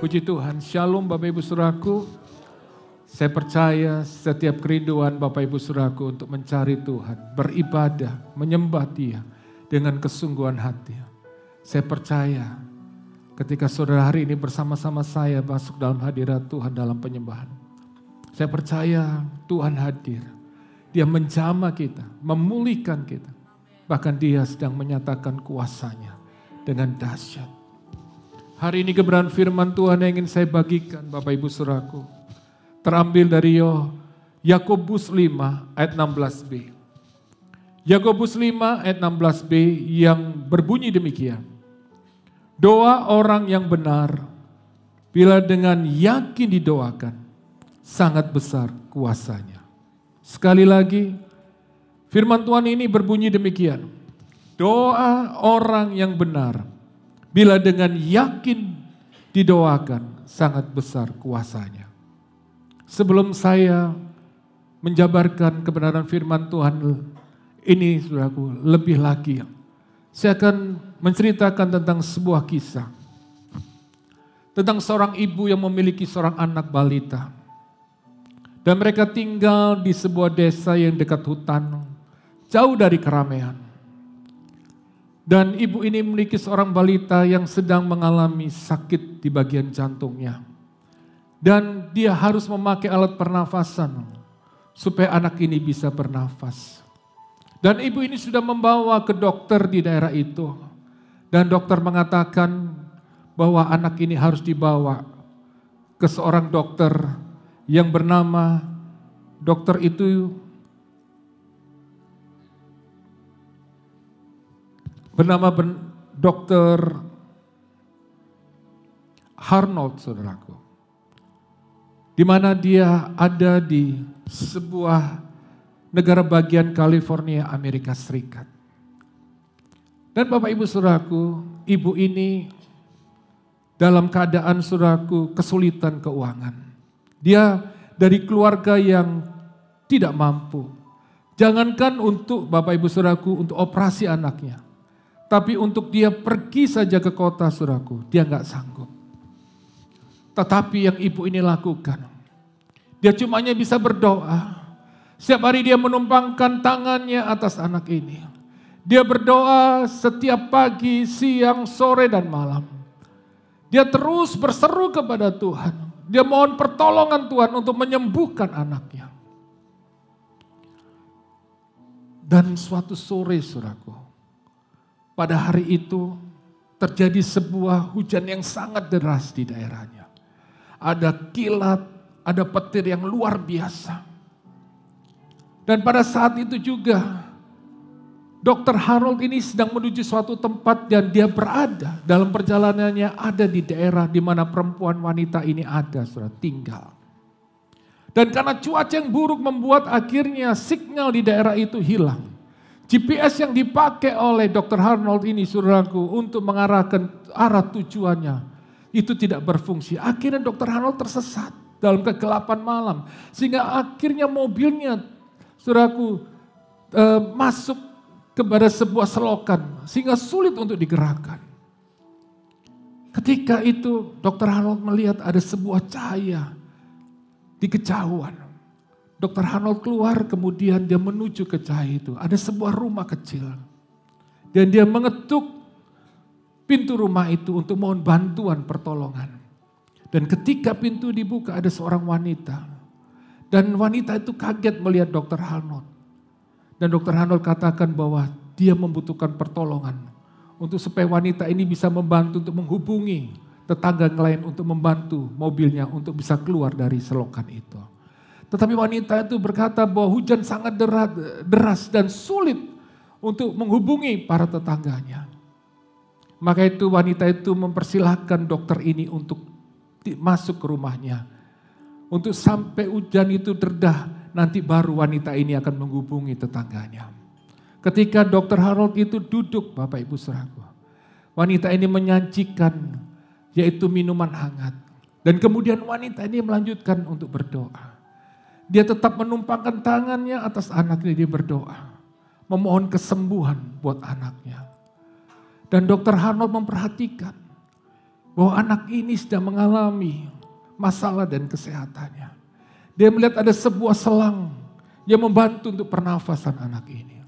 Puji Tuhan, Shalom Bapak Ibu Saudaraku. Saya percaya setiap kerinduan Bapak Ibu Saudaraku untuk mencari Tuhan, beribadah, menyembah Dia dengan kesungguhan hati. Saya percaya ketika saudara hari ini bersama-sama saya masuk dalam hadirat Tuhan dalam penyembahan. Saya percaya Tuhan hadir. Dia menjamah kita, memulihkan kita. Bahkan Dia sedang menyatakan kuasa-Nya dengan dahsyat. Hari ini kebenaran firman Tuhan yang ingin saya bagikan Bapak Ibu Saudaraku. Terambil dari Yakobus 5 ayat 16b. Yakobus 5 ayat 16b yang berbunyi demikian. Doa orang yang benar bila dengan yakin didoakan sangat besar kuasanya. Sekali lagi firman Tuhan ini berbunyi demikian. Doa orang yang benar bila dengan yakin didoakan sangat besar kuasanya. Sebelum saya menjabarkan kebenaran firman Tuhan ini, saudaraku, lebih lagi, saya akan menceritakan tentang sebuah kisah. Tentang seorang ibu yang memiliki seorang anak balita. Dan mereka tinggal di sebuah desa yang dekat hutan, jauh dari keramaian. Dan ibu ini memiliki seorang balita yang sedang mengalami sakit di bagian jantungnya. Dan dia harus memakai alat pernafasan supaya anak ini bisa bernafas. Dan ibu ini sudah membawa ke dokter di daerah itu. Dan dokter mengatakan bahwa anak ini harus dibawa ke seorang dokter yang bernama dokter itu bernama Dr. Arnold, saudaraku. Di mana dia ada di sebuah negara bagian California, Amerika Serikat. Dan Bapak Ibu saudaraku, ibu ini dalam keadaan saudaraku kesulitan keuangan. Dia dari keluarga yang tidak mampu. Jangankan untuk Bapak Ibu saudaraku untuk operasi anaknya. Tapi untuk dia pergi saja ke kota saudaraku, dia nggak sanggup. Tetapi yang ibu ini lakukan, dia cumanya bisa berdoa. Setiap hari dia menumpangkan tangannya atas anak ini. Dia berdoa setiap pagi, siang, sore, dan malam. Dia terus berseru kepada Tuhan. Dia mohon pertolongan Tuhan untuk menyembuhkan anaknya. Dan suatu sore saudaraku, pada hari itu terjadi sebuah hujan yang sangat deras di daerahnya. Ada kilat, ada petir yang luar biasa. Dan pada saat itu juga Dr. Harold ini sedang menuju suatu tempat dan dia berada dalam perjalanannya ada di daerah di mana perempuan wanita ini ada, saudara, tinggal. Dan karena cuaca yang buruk membuat akhirnya signal di daerah itu hilang. GPS yang dipakai oleh Dr. Arnold ini, saudaraku, untuk mengarahkan arah tujuannya, itu tidak berfungsi. Akhirnya Dr. Arnold tersesat dalam kegelapan malam. Sehingga akhirnya mobilnya, saudaraku, masuk kepada sebuah selokan. Sehingga sulit untuk digerakkan. Ketika itu Dr. Arnold melihat ada sebuah cahaya di kejauhan. Dr. Arnold keluar, kemudian dia menuju ke cahaya itu. Ada sebuah rumah kecil. Dan dia mengetuk pintu rumah itu untuk mohon bantuan pertolongan. Dan ketika pintu dibuka ada seorang wanita. Dan wanita itu kaget melihat Dr. Arnold. Dan Dr. Arnold katakan bahwa dia membutuhkan pertolongan. Untuk supaya wanita ini bisa membantu untuk menghubungi tetangga lain untuk membantu mobilnya untuk bisa keluar dari selokan itu. Tetapi wanita itu berkata bahwa hujan sangat deras dan sulit untuk menghubungi para tetangganya. Maka itu wanita itu mempersilahkan dokter ini untuk masuk ke rumahnya. Untuk sampai hujan itu reda, nanti baru wanita ini akan menghubungi tetangganya. Ketika Dr. Harold itu duduk, Bapak Ibu saudaraku, wanita ini menyajikan yaitu minuman hangat. Dan kemudian wanita ini melanjutkan untuk berdoa. Dia tetap menumpangkan tangannya atas anaknya, dia berdoa. Memohon kesembuhan buat anaknya. Dan Dr. Arnold memperhatikan bahwa anak ini sedang mengalami masalah dan kesehatannya. Dia melihat ada sebuah selang yang membantu untuk pernafasan anak ini.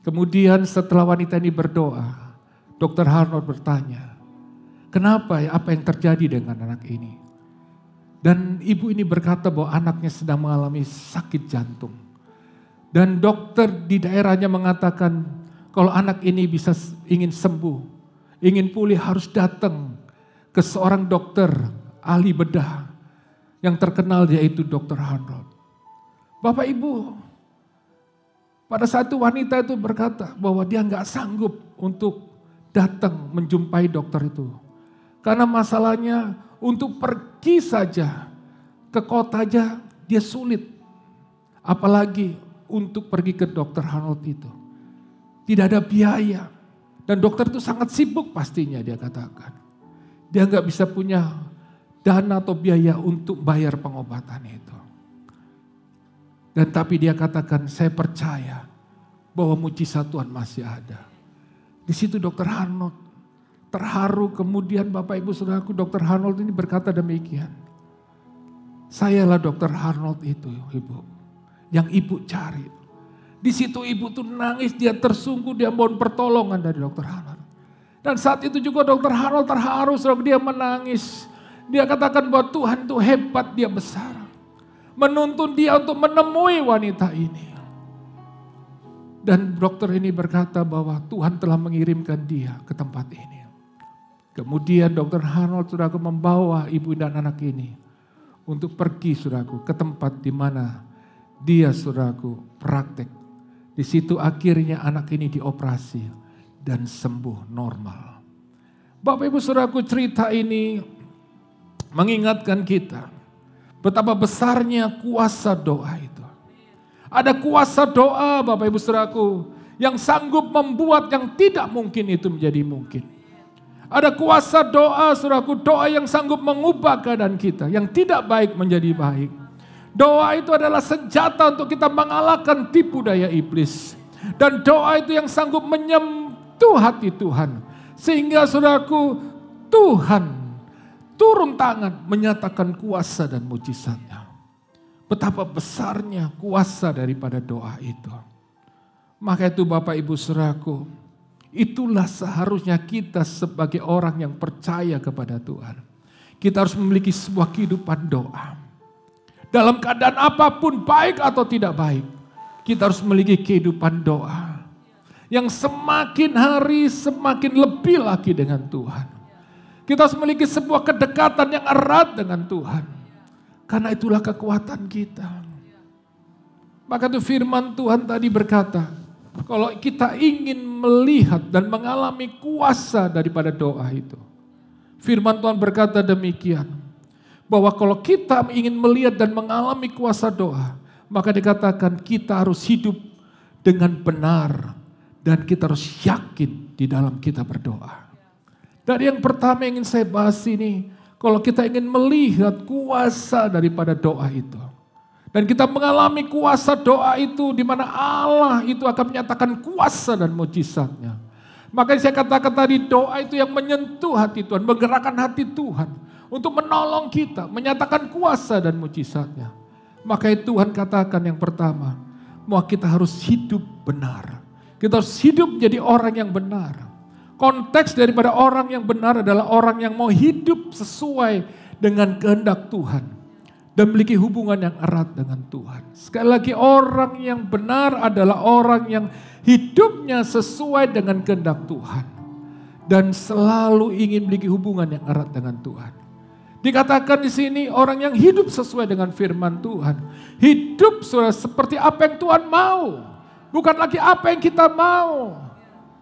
Kemudian setelah wanita ini berdoa, Dr. Arnold bertanya, kenapa ya, apa yang terjadi dengan anak ini? Dan ibu ini berkata bahwa anaknya sedang mengalami sakit jantung. Dan dokter di daerahnya mengatakan kalau anak ini ingin sembuh, ingin pulih harus datang ke seorang dokter ahli bedah yang terkenal yaitu Dr. Arnold. Bapak Ibu, pada saat itu wanita itu berkata bahwa dia nggak sanggup untuk datang menjumpai dokter itu. Karena masalahnya untuk pergi saja ke kota aja dia sulit. Apalagi untuk pergi ke Dr. Arnold itu. Tidak ada biaya. Dan dokter itu sangat sibuk pastinya dia katakan. Dia nggak bisa punya dana atau biaya untuk bayar pengobatan itu. Dan tapi dia katakan, saya percaya bahwa mujizat Tuhan masih ada. Di situ Dr. Arnold terharu, kemudian Bapak Ibu Saudaraku, Dr. Arnold ini berkata demikian. Sayalah Dr. Arnold itu, Ibu, yang ibu cari. Di situ ibu tuh nangis, dia tersungguh, dia mohon pertolongan dari Dr. Arnold. Dan saat itu juga Dr. Arnold terharu, dia menangis. Dia katakan bahwa Tuhan itu hebat, dia besar. Menuntun dia untuk menemui wanita ini. Dan dokter ini berkata bahwa Tuhan telah mengirimkan dia ke tempat ini. Kemudian Dr. Arnold saudaraku membawa ibu dan anak ini untuk pergi saudaraku ke tempat di mana dia saudaraku praktek. Di situ akhirnya anak ini dioperasi dan sembuh normal. Bapak Ibu Saudaraku, cerita ini mengingatkan kita betapa besarnya kuasa doa itu. Ada kuasa doa Bapak Ibu Saudaraku yang sanggup membuat yang tidak mungkin itu menjadi mungkin. Ada kuasa doa saudaraku, doa yang sanggup mengubah keadaan kita yang tidak baik menjadi baik. Doa itu adalah senjata untuk kita mengalahkan tipu daya iblis. Dan doa itu yang sanggup menyentuh hati Tuhan. Sehingga saudaraku, Tuhan turun tangan menyatakan kuasa dan mujizatnya. Betapa besarnya kuasa daripada doa itu. Maka itu Bapak Ibu saudaraku, itulah seharusnya kita sebagai orang yang percaya kepada Tuhan. Kita harus memiliki sebuah kehidupan doa. Dalam keadaan apapun baik atau tidak baik, kita harus memiliki kehidupan doa. Yang semakin hari semakin lebih lagi dengan Tuhan. Kita harus memiliki sebuah kedekatan yang erat dengan Tuhan. Karena itulah kekuatan kita. Maka itu firman Tuhan tadi berkata, kalau kita ingin melihat dan mengalami kuasa daripada doa itu. Firman Tuhan berkata demikian. Bahwa kalau kita ingin melihat dan mengalami kuasa doa, maka dikatakan kita harus hidup dengan benar dan kita harus yakin di dalam kita berdoa. Dan yang pertama yang ingin saya bahas ini, kalau kita ingin melihat kuasa daripada doa itu, dan kita mengalami kuasa doa itu di mana Allah itu akan menyatakan kuasa dan mujizatnya. Makanya saya katakan tadi doa itu yang menyentuh hati Tuhan, menggerakkan hati Tuhan. Untuk menolong kita, menyatakan kuasa dan mujizatnya. Maka Tuhan katakan yang pertama, bahwa kita harus hidup benar. Kita harus hidup menjadi orang yang benar. Konteks daripada orang yang benar adalah orang yang mau hidup sesuai dengan kehendak Tuhan. Dan memiliki hubungan yang erat dengan Tuhan. Sekali lagi, orang yang benar adalah orang yang hidupnya sesuai dengan kehendak Tuhan. Dan selalu ingin memiliki hubungan yang erat dengan Tuhan. Dikatakan di sini orang yang hidup sesuai dengan firman Tuhan. Hidup seperti apa yang Tuhan mau. Bukan lagi apa yang kita mau.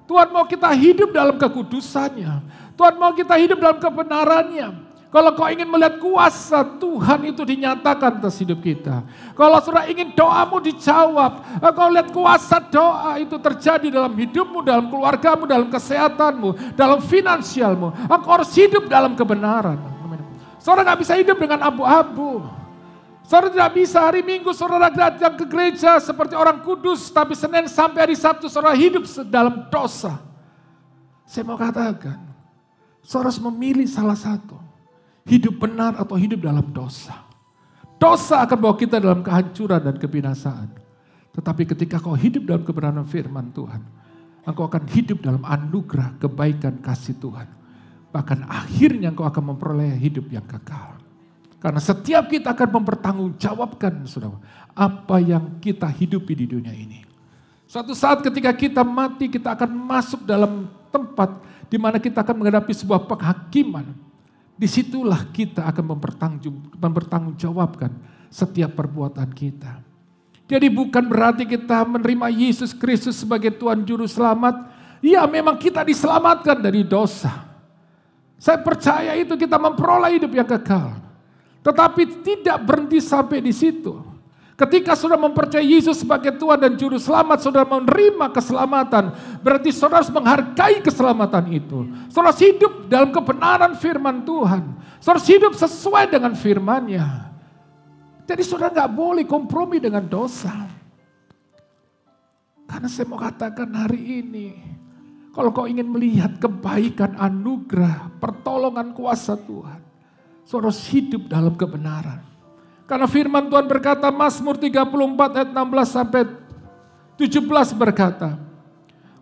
Tuhan mau kita hidup dalam kekudusannya. Tuhan mau kita hidup dalam kebenarannya. Kalau kau ingin melihat kuasa Tuhan itu dinyatakan atas hidup kita. Kalau saudara ingin doamu dijawab. Kau lihat kuasa doa itu terjadi dalam hidupmu, dalam keluargamu, dalam kesehatanmu, dalam finansialmu. Kau harus hidup dalam kebenaran. Saudara gak bisa hidup dengan abu-abu. Saudara tidak bisa hari Minggu saudara datang ke gereja seperti orang kudus. Tapi Senin sampai hari Sabtu saudara hidup dalam dosa. Saya mau katakan. Saudara harus memilih salah satu. Hidup benar atau hidup dalam dosa. Dosa akan bawa kita dalam kehancuran dan kebinasaan. Tetapi ketika kau hidup dalam kebenaran firman Tuhan, engkau akan hidup dalam anugerah, kebaikan, kasih Tuhan. Bahkan akhirnya engkau akan memperoleh hidup yang kekal. Karena setiap kita akan mempertanggungjawabkan, saudara, apa yang kita hidupi di dunia ini. Suatu saat ketika kita mati, kita akan masuk dalam tempat di mana kita akan menghadapi sebuah penghakiman. Disitulah kita akan mempertanggungjawabkan setiap perbuatan kita. Jadi bukan berarti kita menerima Yesus Kristus sebagai Tuhan Juru Selamat. Ya memang kita diselamatkan dari dosa. Saya percaya itu kita memperoleh hidup yang kekal. Tetapi tidak berhenti sampai di situ. Ketika saudara mempercayai Yesus sebagai Tuhan dan Juru Selamat, saudara menerima keselamatan. Berarti saudara harus menghargai keselamatan itu. Saudara harus hidup dalam kebenaran firman Tuhan. Saudara harus hidup sesuai dengan firman-Nya. Jadi saudara gak boleh kompromi dengan dosa. Karena saya mau katakan hari ini, kalau kau ingin melihat kebaikan, anugerah, pertolongan kuasa Tuhan, saudara harus hidup dalam kebenaran. Karena firman Tuhan berkata, Mazmur 34 ayat 16 sampai 17 berkata,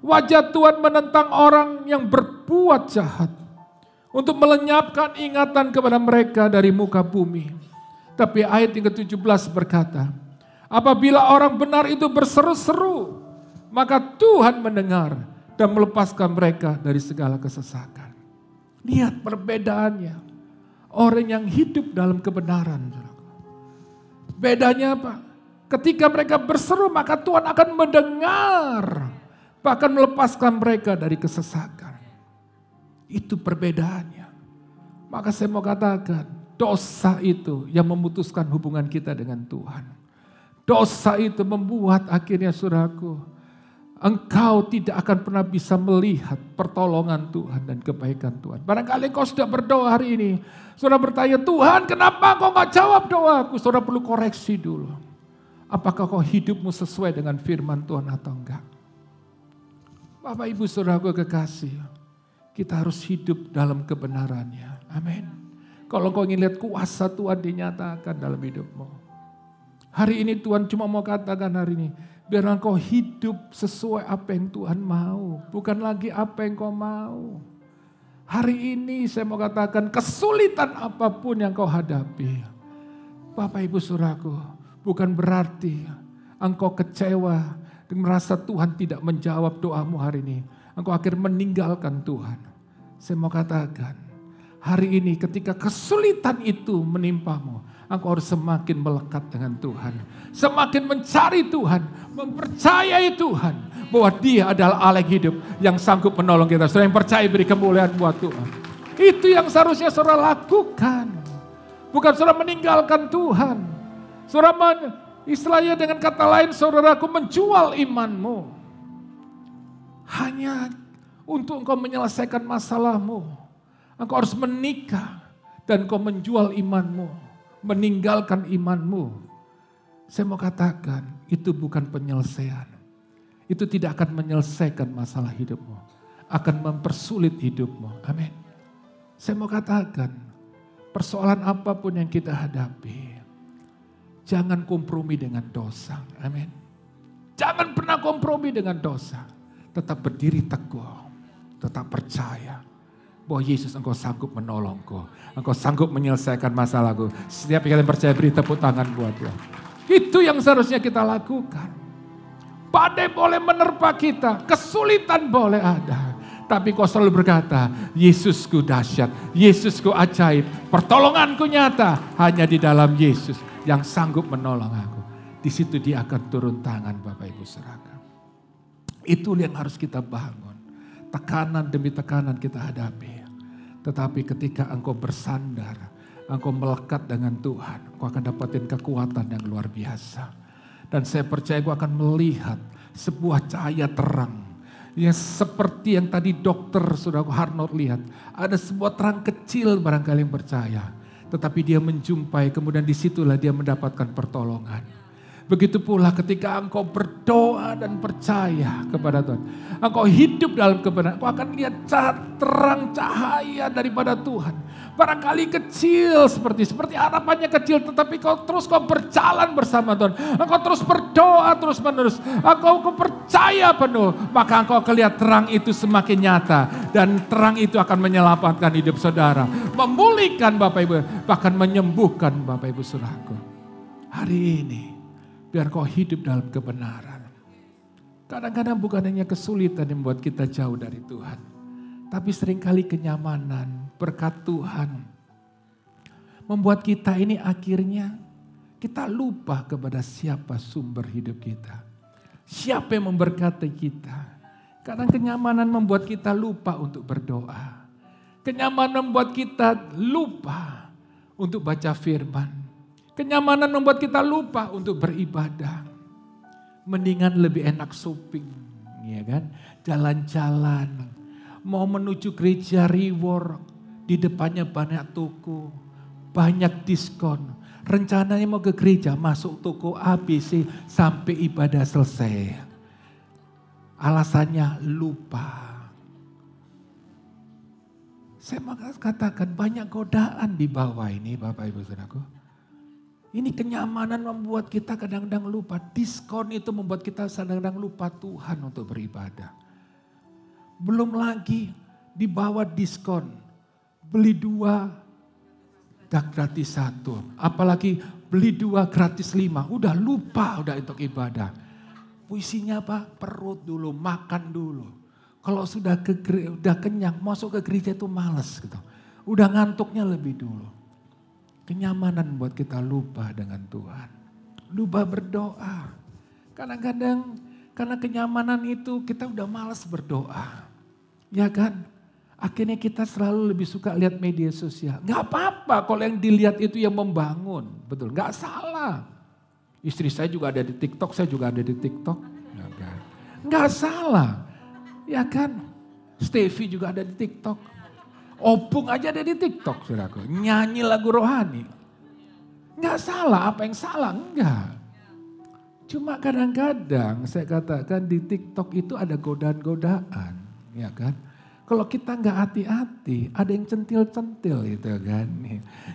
wajah Tuhan menentang orang yang berbuat jahat, untuk melenyapkan ingatan kepada mereka dari muka bumi. Tapi ayat yang ke-17 berkata, apabila orang benar itu berseru-seru, maka Tuhan mendengar dan melepaskan mereka dari segala kesesakan. Lihat perbedaannya. Orang yang hidup dalam kebenaran. Bedanya apa? Ketika mereka berseru, maka Tuhan akan mendengar. Bahkan melepaskan mereka dari kesesakan. Itu perbedaannya. Maka saya mau katakan, dosa itu yang memutuskan hubungan kita dengan Tuhan. Dosa itu membuat akhirnya saudaraku, engkau tidak akan pernah bisa melihat pertolongan Tuhan dan kebaikan Tuhan. Barangkali kau sudah berdoa hari ini. Saudara bertanya, Tuhan kenapa kau gak jawab doaku? Saudara perlu koreksi dulu. Apakah kau hidupmu sesuai dengan firman Tuhan atau enggak? Bapak ibu saudaraku kekasih, kita harus hidup dalam kebenarannya. Amin. Kalau kau ingin lihat kuasa Tuhan dinyatakan dalam hidupmu. Hari ini Tuhan cuma mau katakan hari ini, biar engkau hidup sesuai apa yang Tuhan mau. Bukan lagi apa yang kau mau. Hari ini saya mau katakan kesulitan apapun yang kau hadapi. Bapak ibu saudaraku, bukan berarti engkau kecewa dan merasa Tuhan tidak menjawab doamu hari ini. Engkau akhirnya meninggalkan Tuhan. Saya mau katakan, hari ini ketika kesulitan itu menimpamu, engkau harus semakin melekat dengan Tuhan. Semakin mencari Tuhan, mempercayai Tuhan. Bahwa dia adalah Allah yang hidup yang sanggup menolong kita. Saudara yang percaya beri kemuliaan buat Tuhan. Itu yang seharusnya saudara lakukan. Bukan saudara meninggalkan Tuhan. Saudara istilahnya dengan kata lain saudaraku menjual imanmu. Hanya untuk engkau menyelesaikan masalahmu. Engkau harus menikah dan engkau menjual imanmu. Meninggalkan imanmu. Saya mau katakan itu bukan penyelesaian. Itu tidak akan menyelesaikan masalah hidupmu. Akan mempersulit hidupmu. Amin. Saya mau katakan, persoalan apapun yang kita hadapi, jangan kompromi dengan dosa. Amin. Jangan pernah kompromi dengan dosa. Tetap berdiri teguh. Tetap percaya bahwa Yesus engkau sanggup menolongku. Engkau sanggup menyelesaikan masalahku. Setiap kalian percaya beri tepuk tangan buat Tuhan. Itu yang seharusnya kita lakukan. Badai boleh menerpa kita, kesulitan boleh ada. Tapi kau selalu berkata, Yesusku dahsyat, Yesusku ajaib, pertolonganku nyata. Hanya di dalam Yesus yang sanggup menolong aku. Di situ dia akan turun tangan Bapak Ibu Saudara. Itu yang harus kita bangun. Tekanan demi tekanan kita hadapi. Tetapi ketika engkau bersandar, engkau melekat dengan Tuhan, engkau akan dapatin kekuatan yang luar biasa. Dan saya percaya gue akan melihat sebuah cahaya terang. Yang seperti yang tadi dokter saudara Arnold lihat. Ada sebuah terang kecil barangkali yang percaya. Tetapi dia menjumpai kemudian disitulah dia mendapatkan pertolongan. Begitu pula ketika engkau berdoa dan percaya kepada Tuhan. Engkau hidup dalam kebenaran. Engkau akan lihat terang cahaya daripada Tuhan. Barangkali kecil seperti harapannya kecil. Tetapi kau berjalan bersama Tuhan. Engkau terus berdoa terus menerus. Engkau percaya penuh. Maka engkau akan lihat terang itu semakin nyata. Dan terang itu akan menyelamatkan hidup saudara. Memulihkan Bapak Ibu. Bahkan menyembuhkan Bapak Ibu saudaraku. Hari ini. Biar kau hidup dalam kebenaran. Kadang-kadang bukan hanya kesulitan yang membuat kita jauh dari Tuhan. Tapi seringkali kenyamanan, berkat Tuhan. Membuat kita ini akhirnya kita lupa kepada siapa sumber hidup kita. Siapa yang memberkati kita. Kadang kenyamanan membuat kita lupa untuk berdoa. Kenyamanan membuat kita lupa untuk baca firman. Kenyamanan membuat kita lupa untuk beribadah. Mendingan lebih enak shopping, ya kan? Jalan-jalan, mau menuju gereja reward, di depannya banyak toko, banyak diskon. Rencananya mau ke gereja, masuk toko ABC sampai ibadah selesai. Alasannya lupa. Saya katakan banyak godaan di bawah ini Bapak Ibu Saudaraku. Ini kenyamanan membuat kita kadang-kadang lupa. Diskon itu membuat kita kadang-kadang lupa Tuhan untuk beribadah. Belum lagi di bawah diskon. Beli 2, gratis 1. Apalagi beli 2, gratis 5. Udah lupa udah untuk ibadah. Puisinya apa? Perut dulu, makan dulu. Kalau sudah kenyang, masuk ke gereja itu males gitu. Udah ngantuknya lebih dulu. Kenyamanan buat kita lupa dengan Tuhan. Lupa berdoa. Kadang-kadang karena kenyamanan itu kita udah malas berdoa. Ya kan? Akhirnya kita selalu lebih suka lihat media sosial. Gak apa-apa kalau yang dilihat itu yang membangun. Betul, gak salah. Istri saya juga ada di TikTok, saya juga ada di TikTok. Ya kan? Gak salah. Ya kan? Stevie juga ada di TikTok. Opung aja ada di TikTok, saudaraku. Nyanyi lagu rohani. Enggak salah, apa yang salah? Enggak. Cuma kadang-kadang saya katakan di TikTok itu ada godaan-godaan. Ya kan? Kalau kita enggak hati-hati, ada yang centil-centil itu kan.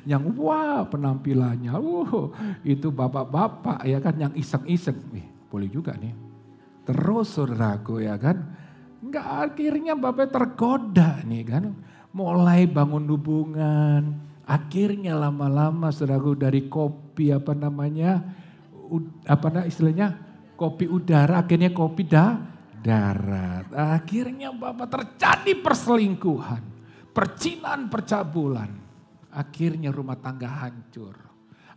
Yang wah penampilannya, itu bapak-bapak ya kan yang iseng-iseng. Boleh juga nih. Terus saudaraku ya kan. Enggak akhirnya bapak tergoda nih kan. Mulai bangun hubungan, akhirnya lama-lama saudaraku dari kopi istilahnya kopi udara, akhirnya kopi darat. Akhirnya Bapak terjadi perselingkuhan, percinaan, percabulan. Akhirnya rumah tangga hancur,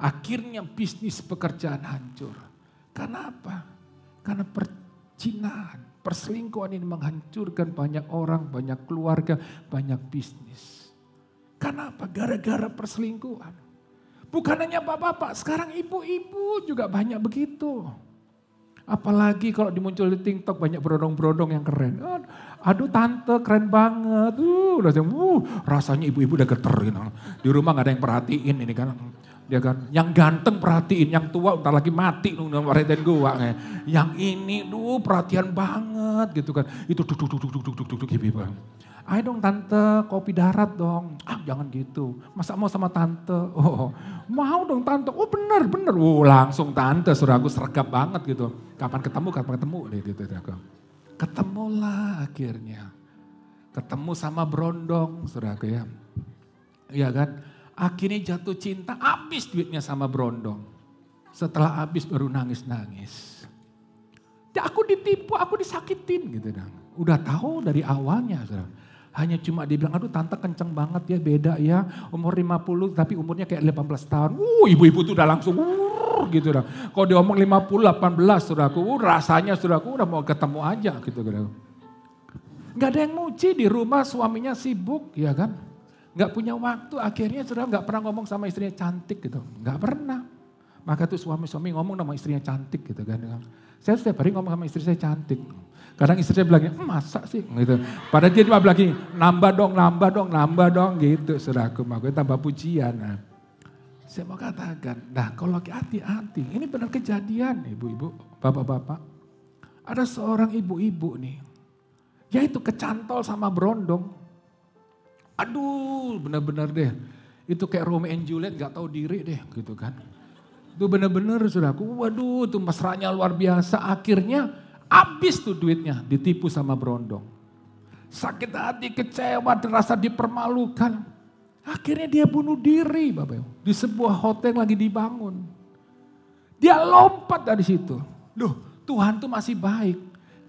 akhirnya bisnis pekerjaan hancur. Karena apa? Karena percinaan. Perselingkuhan ini menghancurkan banyak orang, banyak keluarga, banyak bisnis. Kenapa? Gara-gara perselingkuhan. Bukan hanya bapak-bapak, sekarang ibu-ibu juga banyak begitu. Apalagi kalau dimuncul di TikTok banyak berondong-berondong yang keren. Aduh tante keren banget. Rasanya ibu-ibu udah geter gitu. Di rumah gak ada yang perhatiin ini kan. Dia kan, yang ganteng perhatiin, yang tua ntar lagi mati udah perhatiin gua. Yang ini perhatian banget gitu kan. Itu duduk gitu. Ayo dong tante, kopi darat dong. Jangan gitu. Masa mau sama tante? Mau dong tante. Bener. Langsung tante, saudaraku sergap banget gitu. Kapan ketemu gitu. Ketemulah akhirnya. Ketemu sama berondong, saudaraku ya. Iya kan? Akhirnya jatuh cinta, habis duitnya sama berondong. Setelah habis baru nangis-nangis. Ya aku ditipu, aku disakitin gitu. Udah tahu dari awalnya. Saudara. Hanya cuma dibilang, aduh tante kenceng banget ya, beda ya. Umur 50 tapi umurnya kayak 18 tahun. Ibu-ibu tuh udah langsung gitu. Kalau dia omong 50, 18 saudaraku, rasanya saudaraku udah mau ketemu aja gitu. Gak ada yang muji di rumah, suaminya sibuk ya kan. Gak punya waktu, akhirnya saudara gak pernah ngomong sama istrinya cantik gitu. Gak pernah. Maka tuh suami-suami ngomong sama istrinya cantik gitu kan. Saya setiap hari ngomong sama istri saya cantik. Kadang istri saya bilangnya, masa sih gitu. Padahal dia cuma bilang nambah dong gitu saudaraku. Makanya tambah pujian. Saya mau katakan, nah kalau hati-hati, ini benar kejadian ibu-ibu, bapak-bapak. Ada seorang ibu-ibu nih, yaitu kecantol sama berondong. Aduh benar-benar deh, itu kayak Romeo and Juliet gak tahu diri deh gitu kan. Itu benar-benar saudaraku, waduh itu mesranya luar biasa. Akhirnya habis tuh duitnya, ditipu sama berondong. Sakit hati, kecewa, terasa dipermalukan. Akhirnya dia bunuh diri Bapak Ibu. Di sebuah hotel yang lagi dibangun. Dia lompat dari situ. Loh Tuhan tuh masih baik.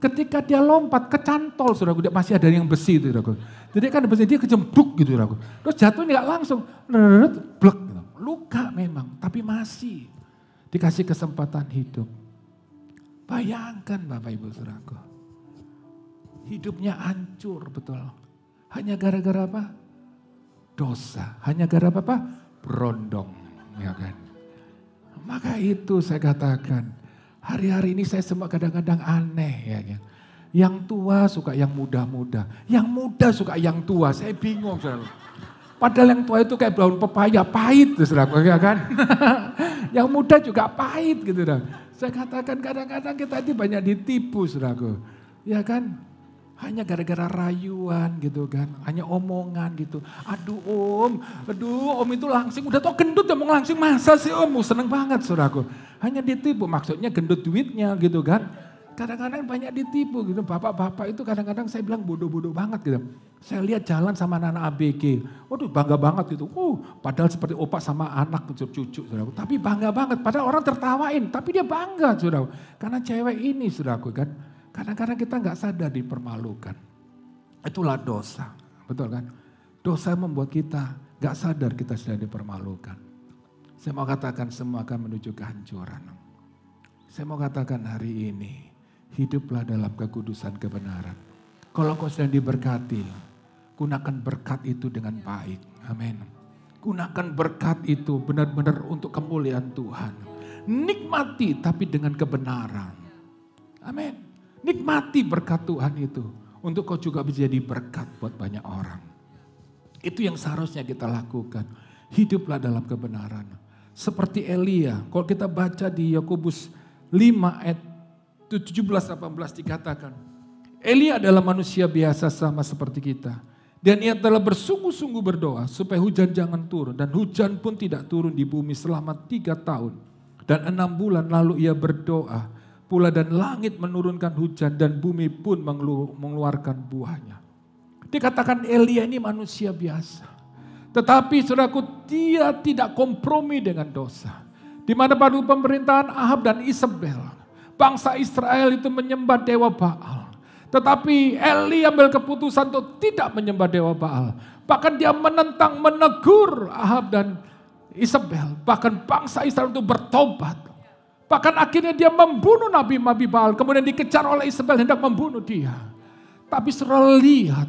Ketika dia lompat kecantol saudaraku. Dia masih ada yang besi itu saudaraku. Jadi kan besi dia kejembruk gitu saudaraku. Terus jatuhnya gak langsung. Blek. Luka memang tapi masih dikasih kesempatan hidup. Bayangkan Bapak Ibu saudaraku. Hidupnya hancur betul. Hanya gara-gara apa? Dosa. Hanya gara-gara apa? Berondong. Ya kan? Maka itu saya katakan, hari-hari ini saya semua kadang-kadang aneh ya kan. Yang tua suka yang muda-muda, yang muda suka yang tua. Saya bingung saudara. Padahal yang tua itu kayak daun pepaya, pahit saudara, ya kan? Yang muda juga pahit gitu dah. Saya katakan kadang-kadang kita ini banyak ditipu saudara. Ya kan? Hanya gara-gara rayuan gitu kan, hanya omongan gitu. Aduh om itu langsing, udah tau gendut ya mau langsing, masa sih om, seneng banget saudaraku. Hanya ditipu, maksudnya gendut duitnya gitu kan. Kadang-kadang banyak ditipu gitu, bapak-bapak itu kadang-kadang saya bilang bodoh-bodoh banget gitu. Saya lihat jalan sama anak ABG, waduh bangga banget gitu. Padahal seperti opa sama anak cucu saudaraku, tapi bangga banget. Padahal orang tertawain, tapi dia bangga saudaraku. Karena cewek ini saudaraku kan. Kadang-kadang kita nggak sadar dipermalukan. Itulah dosa, betul kan? Dosa membuat kita nggak sadar kita sedang dipermalukan. Saya mau katakan semua akan menuju kehancuran. Saya mau katakan hari ini, hiduplah dalam kekudusan kebenaran. Kalau kau sedang diberkati, gunakan berkat itu dengan baik. Amin. Gunakan berkat itu benar-benar untuk kemuliaan Tuhan. Nikmati tapi dengan kebenaran. Amin. Nikmati berkat Tuhan itu. Untuk kau juga menjadi berkat buat banyak orang. Itu yang seharusnya kita lakukan. Hiduplah dalam kebenaran. Seperti Elia. Kalau kita baca di Yakobus 5 ayat 17-18 dikatakan. Elia adalah manusia biasa sama seperti kita. Dan ia telah bersungguh-sungguh berdoa supaya hujan jangan turun. Dan hujan pun tidak turun di bumi selama 3 tahun. Dan 6 bulan lalu ia berdoa. Pula dan langit menurunkan hujan dan bumi pun mengeluarkan buahnya. Dikatakan Elia ini manusia biasa. Tetapi saudaraku dia tidak kompromi dengan dosa. Di mana pada pemerintahan Ahab dan Isabel. Bangsa Israel itu menyembah dewa Baal. Tetapi Elia ambil keputusan untuk tidak menyembah dewa Baal. Bahkan dia menentang, menegur Ahab dan Isabel. Bahkan bangsa Israel itu bertobat. Bahkan akhirnya dia membunuh Nabi Baal. Kemudian dikejar oleh Isabel hendak membunuh dia. Tapi saudara lihat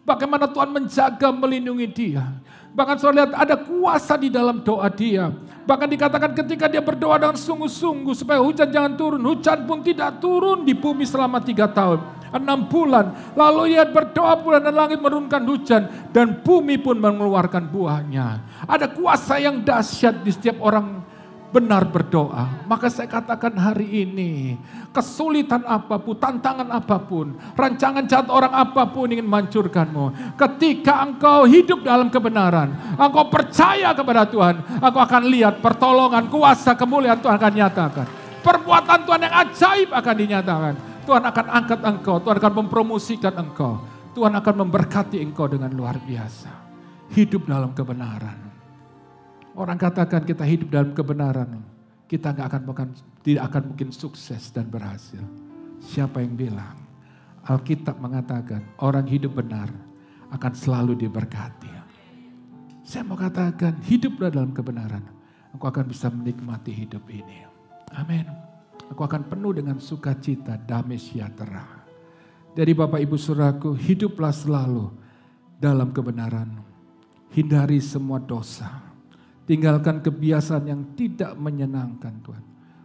bagaimana Tuhan menjaga, melindungi dia. Bahkan saudara lihat ada kuasa di dalam doa dia. Bahkan dikatakan ketika dia berdoa dengan sungguh-sungguh supaya hujan jangan turun. Hujan pun tidak turun di bumi selama 3 tahun. 6 bulan. Lalu ia berdoa pula dan langit menurunkan hujan. Dan bumi pun mengeluarkan buahnya. Ada kuasa yang dahsyat di setiap orang benar berdoa. Maka saya katakan hari ini, kesulitan apapun, tantangan apapun, rancangan jahat orang apapun ingin menghancurkanmu. Ketika engkau hidup dalam kebenaran, engkau percaya kepada Tuhan, engkau akan lihat pertolongan, kuasa, kemuliaan Tuhan akan nyatakan. Perbuatan Tuhan yang ajaib akan dinyatakan. Tuhan akan angkat engkau, Tuhan akan mempromosikan engkau. Tuhan akan memberkati engkau dengan luar biasa. Hidup dalam kebenaran. Orang katakan kita hidup dalam kebenaran, kita tidak akan mungkin sukses dan berhasil. Siapa yang bilang? Alkitab mengatakan orang hidup benar akan selalu diberkati. Saya mau katakan hiduplah dalam kebenaran, engkau akan bisa menikmati hidup ini. Amin. Engkau akan penuh dengan sukacita, damai sejahtera. Jadi Bapak Ibu Saudaraku, hiduplah selalu dalam kebenaran. Hindari semua dosa. Tinggalkan kebiasaan yang tidak menyenangkan Tuhan.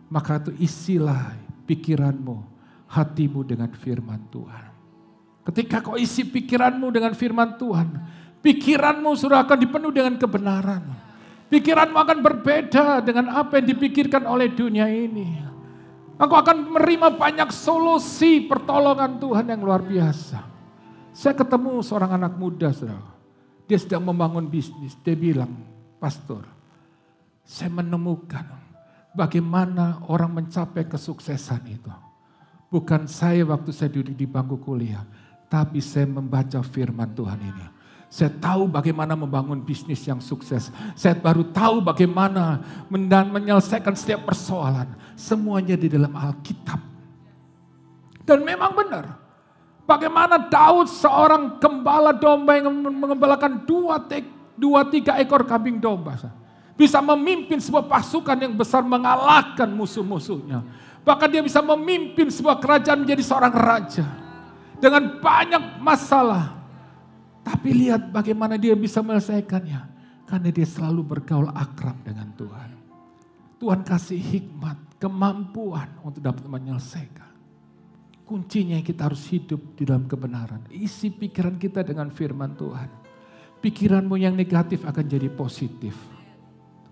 Maka itu isilah pikiranmu, hatimu dengan firman Tuhan. Ketika kau isi pikiranmu dengan firman Tuhan, pikiranmu sudah akan dipenuhi dengan kebenaran. Pikiranmu akan berbeda dengan apa yang dipikirkan oleh dunia ini. Engkau akan menerima banyak solusi pertolongan Tuhan yang luar biasa. Saya ketemu seorang anak muda, saudara. Dia sedang membangun bisnis. Dia bilang, pastor, saya menemukan bagaimana orang mencapai kesuksesan itu. Bukan saya waktu saya duduk di bangku kuliah, tapi saya membaca firman Tuhan ini. Saya tahu bagaimana membangun bisnis yang sukses. Saya baru tahu bagaimana menyelesaikan setiap persoalan. Semuanya di dalam Alkitab. Dan memang benar. Bagaimana Daud seorang gembala domba yang mengembalakan 2-3 ekor kambing domba. Bisa memimpin sebuah pasukan yang besar mengalahkan musuh-musuhnya. Bahkan dia bisa memimpin sebuah kerajaan menjadi seorang raja. Dengan banyak masalah. Tapi lihat bagaimana dia bisa menyelesaikannya. Karena dia selalu bergaul akrab dengan Tuhan. Tuhan kasih hikmat, kemampuan untuk dapat menyelesaikan. Kuncinya kita harus hidup di dalam kebenaran. Isi pikiran kita dengan firman Tuhan. Pikiranmu yang negatif akan jadi positif.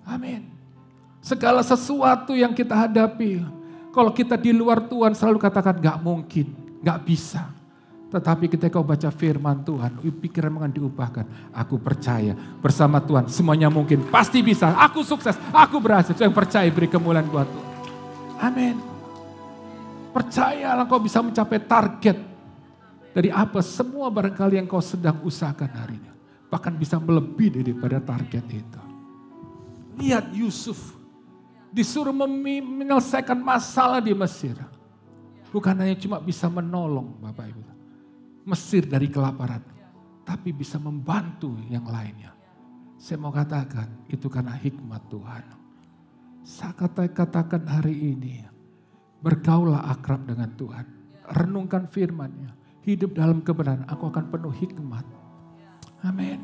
Amin. Segala sesuatu yang kita hadapi. Kalau kita di luar Tuhan selalu katakan gak mungkin, gak bisa. Tetapi ketika kau baca firman Tuhan, pikiran akan diubahkan. Aku percaya bersama Tuhan semuanya mungkin. Pasti bisa, aku sukses, aku berhasil. Saya percaya beri kemuliaan buat Tuhan. Amin. Percayalah kau bisa mencapai target. Dari apa semua barangkali yang kau sedang usahakan hari ini. Bahkan bisa melebihi daripada target itu. Lihat Yusuf disuruh menyelesaikan masalah di Mesir. Bukan hanya cuma bisa menolong Bapak Ibu. Mesir dari kelaparan, tapi bisa membantu yang lainnya. Saya mau katakan, itu karena hikmat Tuhan. Saya katakan hari ini, bergaulah akrab dengan Tuhan. Renungkan firman-Nya, hidup dalam kebenaran, aku akan penuh hikmat. Amin.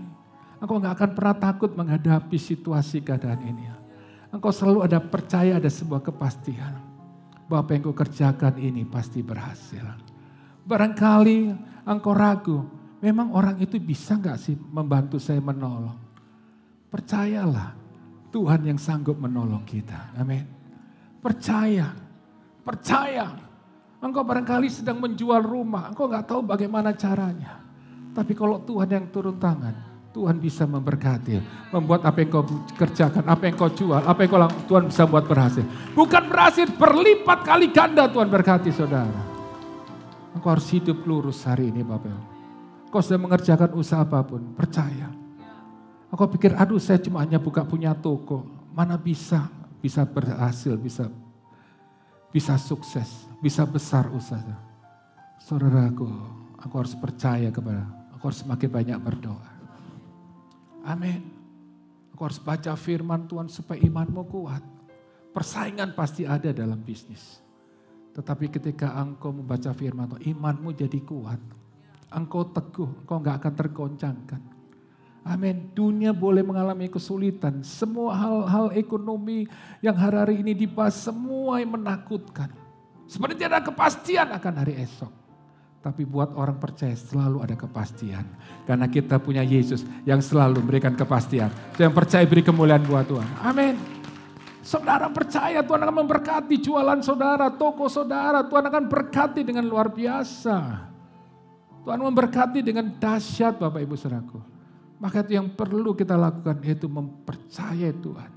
Engkau gak akan pernah takut menghadapi situasi keadaan ini. Engkau selalu ada percaya, ada sebuah kepastian. Bahwa apa yang kau kerjakan ini pasti berhasil. Barangkali engkau ragu, memang orang itu bisa gak sih membantu saya menolong? Percayalah, Tuhan yang sanggup menolong kita. Amin. Percaya. Engkau barangkali sedang menjual rumah, engkau gak tahu bagaimana caranya. Tapi kalau Tuhan yang turun tangan, Tuhan bisa memberkati, membuat apa yang kau kerjakan, apa yang kau jual, apa yang Tuhan bisa buat berhasil. Bukan berhasil, berlipat kali ganda Tuhan berkati saudara. Engkau harus hidup lurus hari ini Bapak. Engkau sudah mengerjakan usaha apapun, percaya. Engkau pikir, aduh saya cuma hanya punya toko, mana bisa berhasil, bisa sukses, bisa besar usaha. Saudaraku, aku harus percaya aku harus semakin banyak berdoa. Amin. Aku harus baca firman Tuhan supaya imanmu kuat. Persaingan pasti ada dalam bisnis. Tetapi ketika engkau membaca firman Tuhan, imanmu jadi kuat. Engkau teguh, engkau gak akan tergoncangkan. Amin. Dunia boleh mengalami kesulitan. Semua hal-hal ekonomi yang hari-hari ini dibahas, semua yang menakutkan. Seperti tidak ada kepastian akan hari esok. Tapi buat orang percaya selalu ada kepastian. Karena kita punya Yesus yang selalu memberikan kepastian. Yang percaya beri kemuliaan buat Tuhan. Amin. Saudara percaya Tuhan akan memberkati jualan saudara, toko saudara. Tuhan akan berkati dengan luar biasa. Tuhan memberkati dengan dahsyat Bapak Ibu Saudaraku. Maka itu yang perlu kita lakukan yaitu mempercayai Tuhan.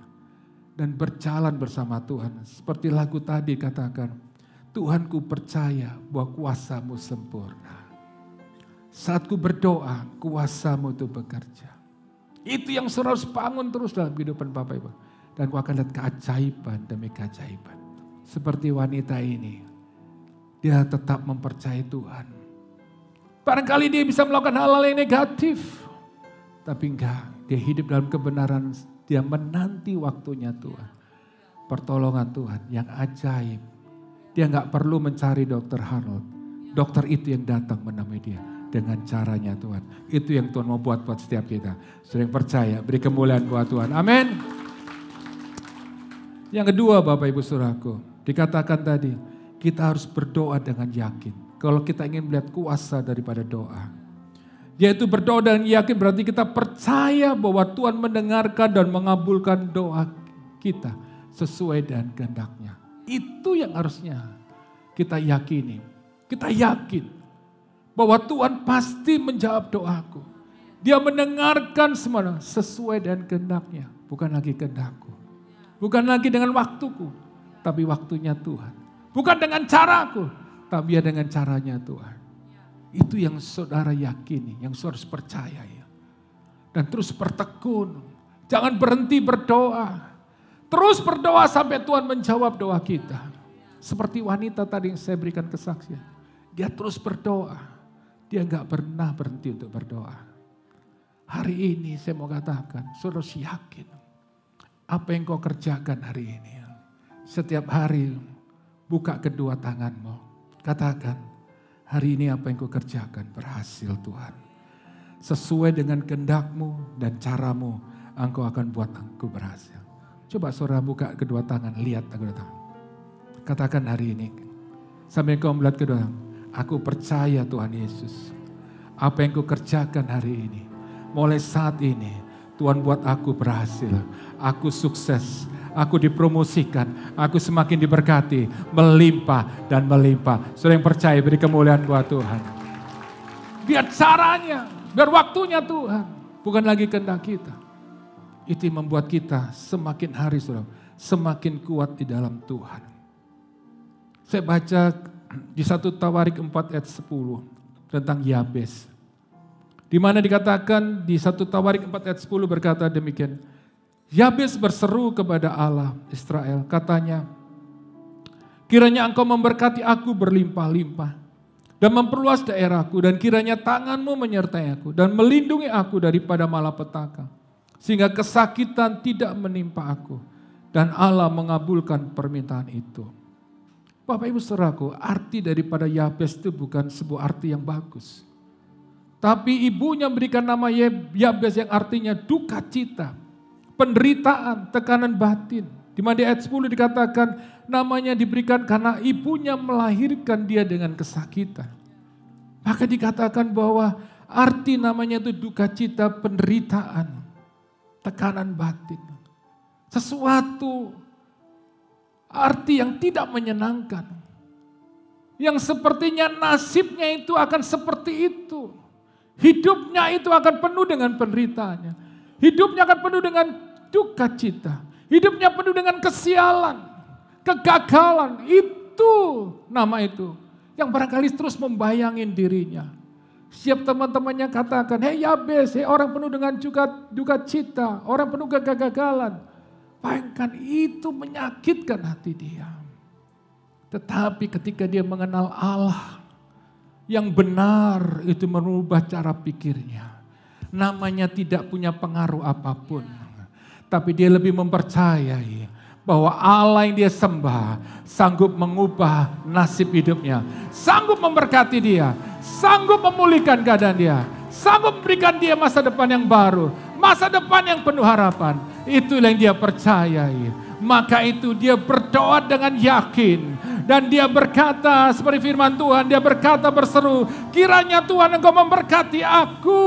Dan berjalan bersama Tuhan. Seperti lagu tadi katakan, Tuhan ku percaya bahwa kuasa-Mu sempurna. Saat ku berdoa, kuasa-Mu itu bekerja. Itu yang saudara harus bangun terus dalam kehidupan Bapak Ibu. Dan kau akan lihat keajaiban demi keajaiban. Seperti wanita ini. Dia tetap mempercayai Tuhan. Barangkali dia bisa melakukan hal-hal yang negatif. Tapi enggak. Dia hidup dalam kebenaran. Dia menanti waktunya Tuhan. Pertolongan Tuhan yang ajaib. Dia enggak perlu mencari Dr. Harold. Dokter itu yang datang menemui dia. Dengan caranya Tuhan. Itu yang Tuhan mau buat setiap kita. Sering percaya. Beri kemuliaan buat Tuhan. Amin. Yang kedua Bapak Ibu Saudaraku, dikatakan tadi, kita harus berdoa dengan yakin. Kalau kita ingin melihat kuasa daripada doa. Yaitu berdoa dan yakin berarti kita percaya bahwa Tuhan mendengarkan dan mengabulkan doa kita sesuai dengan kehendak-Nya. Itu yang harusnya kita yakini. Kita yakin bahwa Tuhan pasti menjawab doaku. Dia mendengarkan semua sesuai dengan kehendak-Nya. Bukan lagi kehendakku. Bukan lagi dengan waktuku. Tapi waktunya Tuhan. Bukan dengan caraku. Tapi dengan caranya Tuhan. Itu yang saudara yakini. Yang saudara harus percaya ya. Dan terus bertekun. Jangan berhenti berdoa. Terus berdoa sampai Tuhan menjawab doa kita. Seperti wanita tadi yang saya berikan kesaksian. Dia terus berdoa. Dia enggak pernah berhenti untuk berdoa. Hari ini saya mau katakan, saudara harus yakin. Apa yang kau kerjakan hari ini. Setiap hari buka kedua tanganmu. Katakan, hari ini apa yang kau kerjakan berhasil Tuhan. Sesuai dengan kehendak-Mu dan caramu, Engkau akan buat aku berhasil. Coba saudara buka kedua tangan, lihat kedua tangan. Katakan hari ini, sampai kau melihat kedua tangan. Aku percaya Tuhan Yesus, apa yang kau kerjakan hari ini, mulai saat ini Tuhan buat aku berhasil, aku sukses, aku dipromosikan, aku semakin diberkati, melimpah dan melimpah. Saudara yang percaya beri kemuliaan buat Tuhan. Biar caranya, biar waktunya Tuhan, bukan lagi kehendak kita. Itu yang membuat kita semakin hari saudara, semakin kuat di dalam Tuhan. Saya baca di 1 Tawarik 4 ayat 10 tentang Yabes. Di mana dikatakan di 1 Tawarik 4 ayat 10 berkata demikian. Yabes berseru kepada Allah Israel, katanya, kiranya Engkau memberkati aku berlimpah-limpah dan memperluas daerahku, dan kiranya tangan-Mu menyertai aku dan melindungi aku daripada malapetaka, sehingga kesakitan tidak menimpa aku. Dan Allah mengabulkan permintaan itu. Bapak Ibu Saudaraku, arti daripada Yabes itu bukan sebuah arti yang bagus. Tapi ibunya memberikan nama Yabes yang artinya duka cita, penderitaan, tekanan batin. Di mana di ayat 10 dikatakan namanya diberikan karena ibunya melahirkan dia dengan kesakitan. Maka dikatakan bahwa arti namanya itu duka cita, penderitaan, tekanan batin. Sesuatu arti yang tidak menyenangkan. Yang sepertinya nasibnya itu akan seperti itu. Hidupnya itu akan penuh dengan penderitaannya. Hidupnya akan penuh dengan duka cita. Hidupnya penuh dengan kesialan, kegagalan. Itu nama itu. Yang barangkali terus membayangin dirinya. Setiap teman-temannya katakan, hei Yabes, hei orang penuh dengan duka cita, orang penuh kegagalan. Bayangkan itu menyakitkan hati dia. Tetapi ketika dia mengenal Allah yang benar, itu merubah cara pikirnya. Namanya tidak punya pengaruh apapun. Tapi dia lebih mempercayai bahwa Allah yang dia sembah sanggup mengubah nasib hidupnya. Sanggup memberkati dia. Sanggup memulihkan keadaan dia. Sanggup memberikan dia masa depan yang baru. Masa depan yang penuh harapan. Itulah yang dia percayai. Maka itu dia berdoa dengan yakin. Dan dia berkata seperti firman Tuhan. Dia berkata berseru. Kiranya Tuhan Engkau memberkati aku.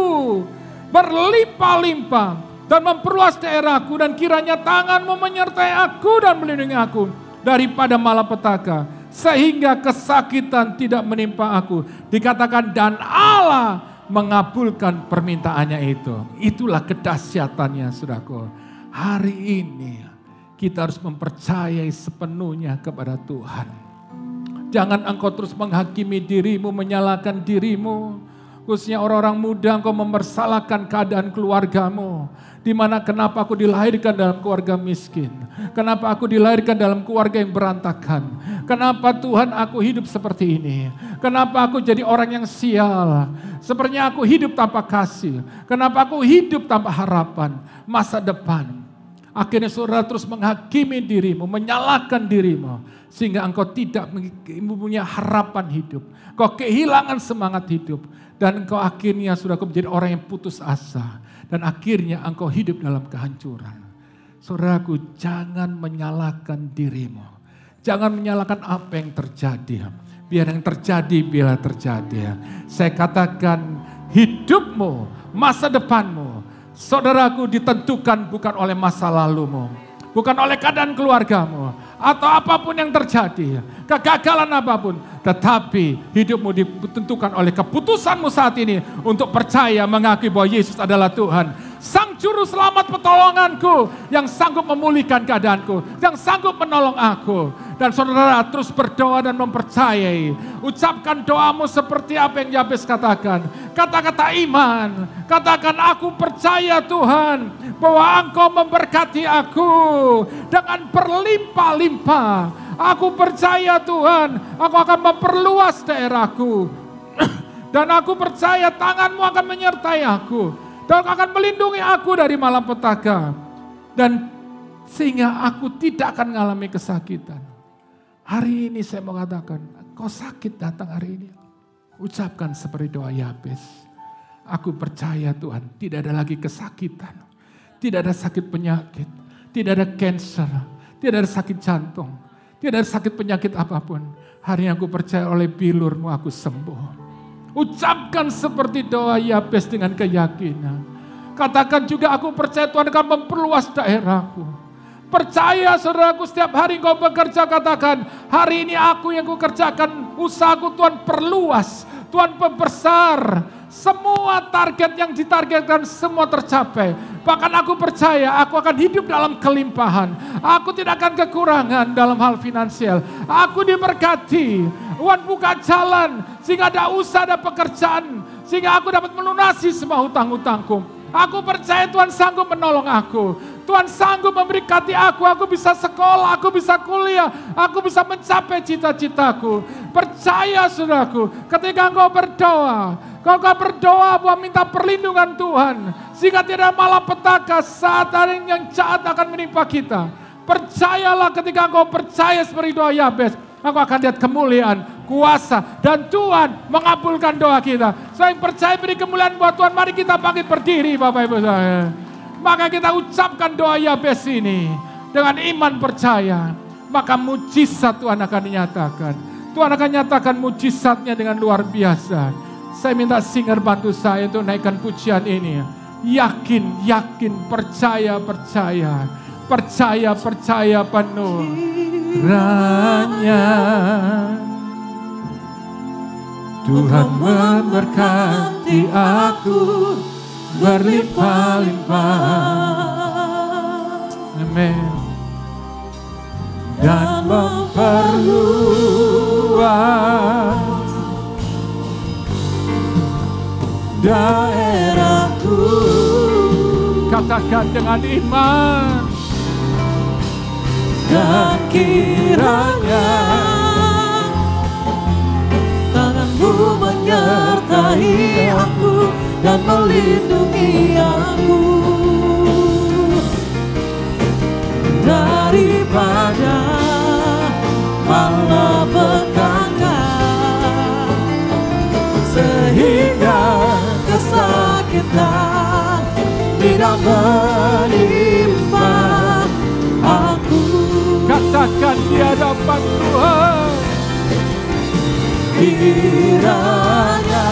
Berlimpah-limpah. Dan memperluas daerahku. Dan kiranya tangan-Mu menyertai aku dan melindungi aku. Daripada malapetaka. Sehingga kesakitan tidak menimpa aku. Dikatakan dan Allah mengabulkan permintaannya itu. Itulah kedahsyatannya saudaraku. Hari ini kita harus mempercayai sepenuhnya kepada Tuhan. Jangan engkau terus menghakimi dirimu, menyalahkan dirimu. Khususnya orang-orang muda, engkau mempersalahkan keadaan keluargamu. Dimana kenapa aku dilahirkan dalam keluarga miskin? Kenapa aku dilahirkan dalam keluarga yang berantakan? Kenapa Tuhan aku hidup seperti ini? Kenapa aku jadi orang yang sial? Sepertinya aku hidup tanpa kasih. Kenapa aku hidup tanpa harapan masa depan? Akhirnya saudara terus menghakimi dirimu, menyalahkan dirimu. Sehingga engkau tidak mempunyai harapan hidup. Kau kehilangan semangat hidup. Dan engkau akhirnya sudah menjadi orang yang putus asa. Dan akhirnya engkau hidup dalam kehancuran. Saudaraku, jangan menyalahkan dirimu. Jangan menyalahkan apa yang terjadi. Biar yang terjadi, bila terjadi. Saya katakan hidupmu, masa depanmu, saudaraku, ditentukan bukan oleh masa lalumu, bukan oleh keadaan keluargamu, atau apapun yang terjadi, kegagalan apapun, tetapi hidupmu ditentukan oleh keputusanmu saat ini untuk percaya, mengakui bahwa Yesus adalah Tuhan. Sang Juru Selamat pertolonganku, yang sanggup memulihkan keadaanku, yang sanggup menolong aku. Dan saudara terus berdoa dan mempercayai. Ucapkan doamu seperti apa yang Yabes katakan. Kata-kata iman, katakan aku percaya Tuhan bahwa Engkau memberkati aku dengan berlimpah-limpah. Aku percaya Tuhan, aku akan memperluas daerahku. Dan aku percaya tangan-Mu akan menyertai aku. Dan akan melindungi aku dari malapetaka. Dan sehingga aku tidak akan mengalami kesakitan. Hari ini saya mau katakan, kau sakit datang hari ini. Ucapkan seperti doa Yabes. Aku percaya Tuhan, tidak ada lagi kesakitan. Tidak ada sakit penyakit. Tidak ada cancer. Tidak ada sakit jantung. Tidak ada sakit penyakit apapun. Hari ini aku percaya oleh bilur-Mu aku sembuh. Ucapkan seperti doa Yabes dengan keyakinan. Katakan juga aku percaya Tuhan akan memperluas daerahku. Percaya saudaraku, setiap hari kau bekerja, katakan hari ini aku yang kukerjakan usahaku Tuhan perluas, Tuhan perbesar. Semua target yang ditargetkan semua tercapai. Bahkan aku percaya aku akan hidup dalam kelimpahan. Aku tidak akan kekurangan dalam hal finansial. Aku diberkati. Tuhan buka jalan sehingga ada usaha, ada pekerjaan. Sehingga aku dapat melunasi semua hutang-hutangku. Aku percaya Tuhan sanggup menolong aku. Tuhan sanggup memberkati aku bisa sekolah, aku bisa kuliah, aku bisa mencapai cita-citaku. Percaya saudaraku, ketika engkau berdoa, kau berdoa bahwa minta perlindungan Tuhan, sehingga tidak malapetaka saat hari yang jahat akan menimpa kita. Percayalah ketika engkau percaya seperti doa Yabes, engkau akan lihat kemuliaan, kuasa, dan Tuhan mengabulkan doa kita. Saya percaya beri kemuliaan buat Tuhan. Mari kita bangkit berdiri Bapak Ibu saya. Maka kita ucapkan doa Yabes ini dengan iman percaya. Maka mujizat Tuhan akan dinyatakan. Tuhan akan nyatakan mujizatnya dengan luar biasa. Saya minta singer bantu saya untuk naikkan pujian ini. Yakin, yakin, percaya, percaya. Percaya, percaya penuh. Ranya Tuhan memberkati aku berlimpah-limpah. Amin. Dan memperluas daerahku. Katakan dengan iman. Dan kiranya tangan-Mu menyertai aku dan melindungi aku daripada malapetaka, sehingga kesakitan tidak menimpa aku. Katakan di hadapan Tuhan, kiranya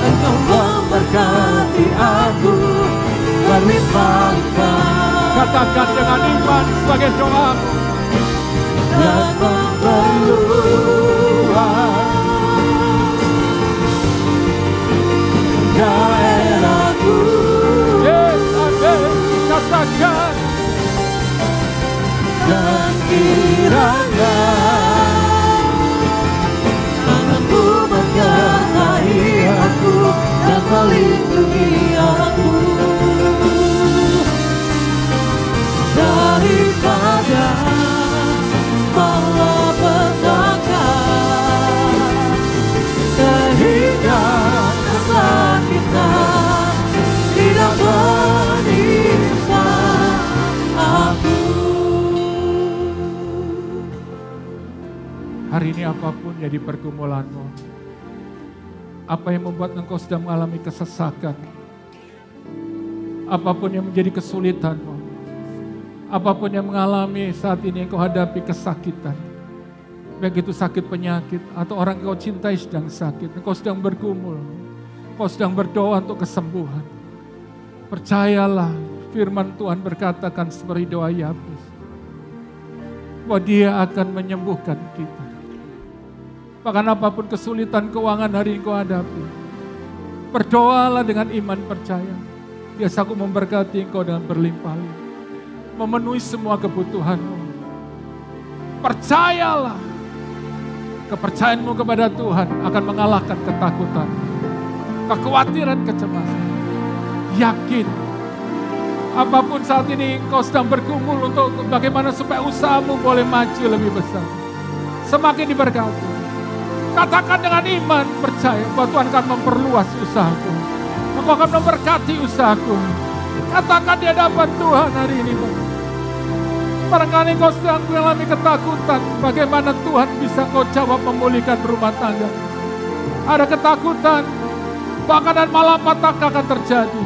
Engkau memberkati aku berlimpah-limpah. Katakan dengan iman sebagai doa. Dan memperluas daerahku. Yes, amin. Katakan. Dan kiranya tangan-Mu menyertai aku dan melindungi aku daripada malapetaka, sehingga kesakitan tidak menimpa aku. Hari ini apapun jadi pergumulanmu, apa yang membuat engkau sedang mengalami kesesakan, apapun yang menjadi kesulitanmu, apapun yang mengalami saat ini engkau hadapi kesakitan, Baik itu sakit penyakit atau orang yang kau cintai sedang sakit, engkau sedang bergumul, engkau sedang berdoa untuk kesembuhan. Percayalah firman Tuhan berkatakan seperti doa Yabes, bahwa Dia akan menyembuhkan kita. Bahkan apapun kesulitan keuangan hari ini kau hadapi, berdoalah dengan iman percaya. Biasa aku memberkati engkau dengan berlimpah-limpah, memenuhi semua kebutuhanmu. Percayalah, kepercayaanmu kepada Tuhan akan mengalahkan ketakutan, kekhawatiran, kecemasan. Yakin, apapun saat ini engkau sedang bergumul untuk bagaimana supaya usahamu boleh maju lebih besar, semakin diberkati. Katakan dengan iman, percaya bahwa Tuhan akan memperluas usahaku. Engkau akan memberkati usahaku. Katakan di hadapan Tuhan hari ini. Barangkali engkau sedang mengalami ketakutan, bagaimana Tuhan bisa engkau jawab memulihkan rumah tangga. Ada ketakutan, bahkan dan malapetaka akan terjadi.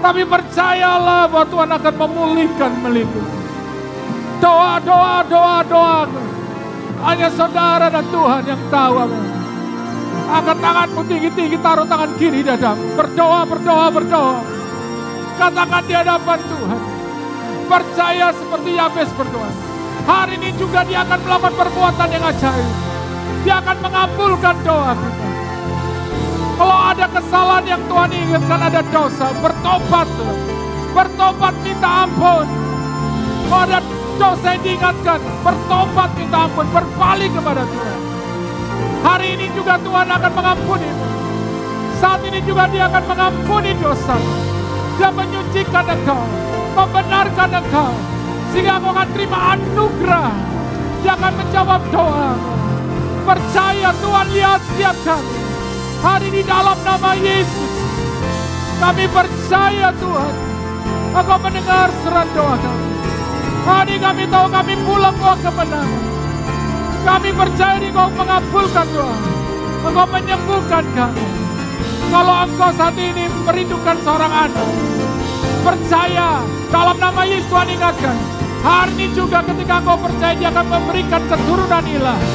Tapi percayalah bahwa Tuhan akan memulihkan, melindungi. Doa. Hanya saudara dan Tuhan yang tahu. Angkat tanganmu tinggi-tinggi, taruh tangan kiri dadamu. Berdoa. Katakan di hadapan Tuhan. Percaya seperti Yabes berdoa. Hari ini juga Dia akan melakukan perbuatan yang ajaib. Dia akan mengabulkan doa kita. Kalau ada kesalahan yang Tuhan inginkan, ada dosa, bertobat. Bertobat, minta ampun. Kalau ada dosa yang diingatkan, bertobat, minta ampun, berpaling kepada Tuhan. Hari ini juga Tuhan akan mengampuni. Saat ini juga Dia akan mengampuni dosa. Dia menyucikan engkau, membenarkan engkau, sehingga engkau akan terima anugerah. Dia akan menjawab doa. Percaya Tuhan lihat setiap kami. Hari ini dalam nama Yesus, kami percaya Tuhan, Engkau mendengar seruan doa kami. Hari ini kami tahu kami pulang bawa kemenangan. Kami percaya Engkau mengabulkan doa, Engkau menyembuhkan kami. Kalau Engkau saat ini merindukan seorang anak, percaya dalam nama Yesus. Tuhan ingatkan, hari ini juga ketika Engkau percaya, Dia akan memberikan keturunan ilahi.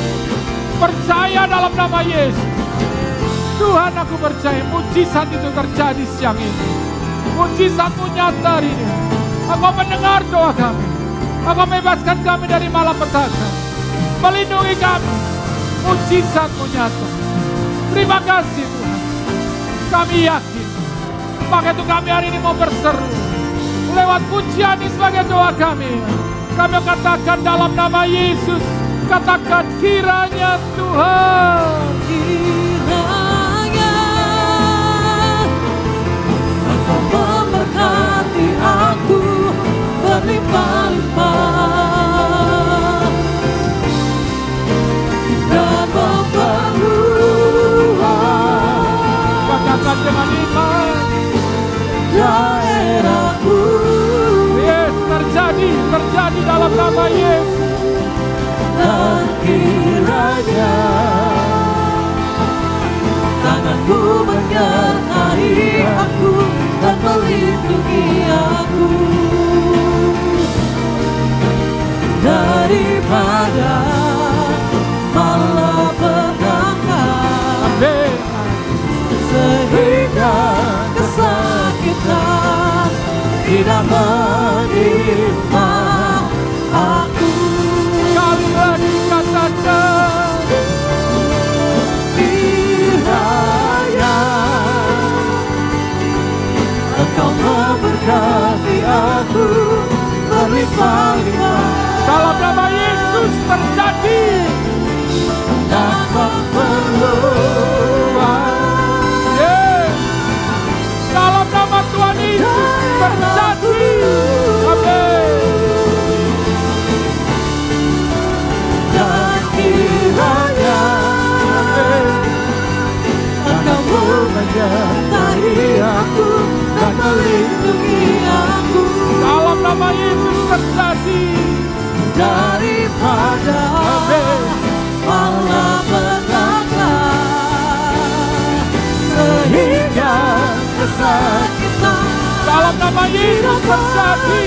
Percaya dalam nama Yesus. Tuhan, aku percaya mujizat itu terjadi siang ini. Mujizat-Mu nyata hari ini. Engkau mendengar doa kami. Engkau membebaskan kami dari malapetaka. Melindungi kami. Mujizat-Mu nyata. Terima kasih Tuhan. Kami yakin. Maka itu kami hari ini mau berseru. Lewat pujian ini sebagai doa kami. Kami katakan dalam nama Yesus. Katakan kiranya Tuhan. Memberkati aku berlimpah-limpah dan memperluas. Katakan dengan iman. Daerahku. Yes, terjadi dalam nama Yesus. Dan kiranya tangan-Mu menyertai aku dan melindungi aku daripada malapetaka, sehingga kesakitan tidak menimpa aku. Sekali lagi katakan, kiranya Engkau memberkati aku berlimpah-limpah dalam nama Yesus terjadi dan memperluas. Yes. Dalam nama Tuhan Yesus terjadi. Amin. Dan kiranya Engkau menyertai aku dan melindungi aku Dalam nama Yesus terjadi daripada malapetaka, sehingga kesakitan dalam nama Yesus terjadi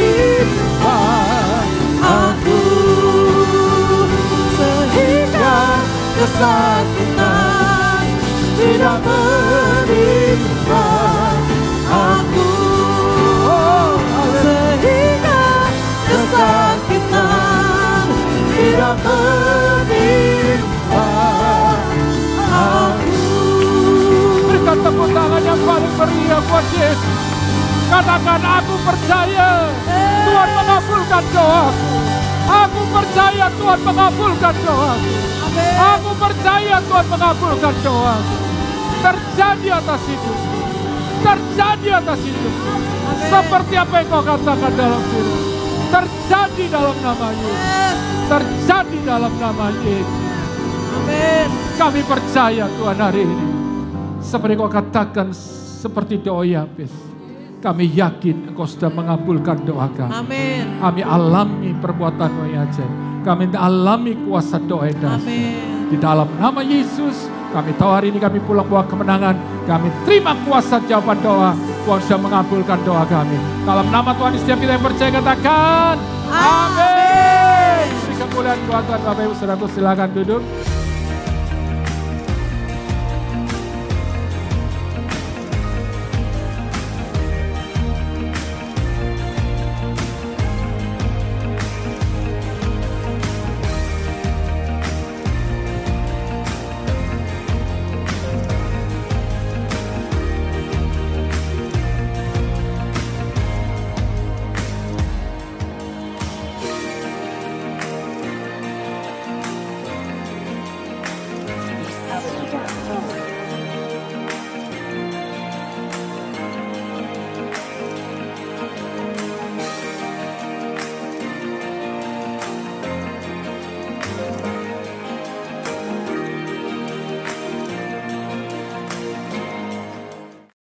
aku, sehingga kesakitan tidak menimpa aku, sehingga kesakitan tidak menimpa aku. Berikan tepuk tangan yang paling meriah buat Yesus. Katakan, aku percaya Tuhan mengabulkan doaku. Aku percaya Tuhan mengabulkan doaku. Aku percaya Tuhan mengabulkan doaku. Terjadi atas hidupku. Terjadi atas hidupku. Seperti apa yang kau katakan dalam firman. Terjadi dalam nama Yesus. Terjadi dalam nama Yesus. Amin. Kami percaya Tuhan hari ini. Seperti kau katakan, seperti doa Yabes. Kami yakin Engkau sudah mengabulkan doa kami. Amin. Kami alami perbuatan-Mu yang ajaib. Kami alami kuasa doa yang dahsyat. Amin. Di dalam nama Yesus, kami tahu hari ini kami pulang bawa kemenangan. Kami terima kuasa jawaban doa. Tuhan sudah mengabulkan doa kami. Dalam nama Tuhan, setiap kita yang percaya katakan, amin. Beri kemuliaan buat Tuhan. Bapak Ibu Saudaraku, silakan duduk.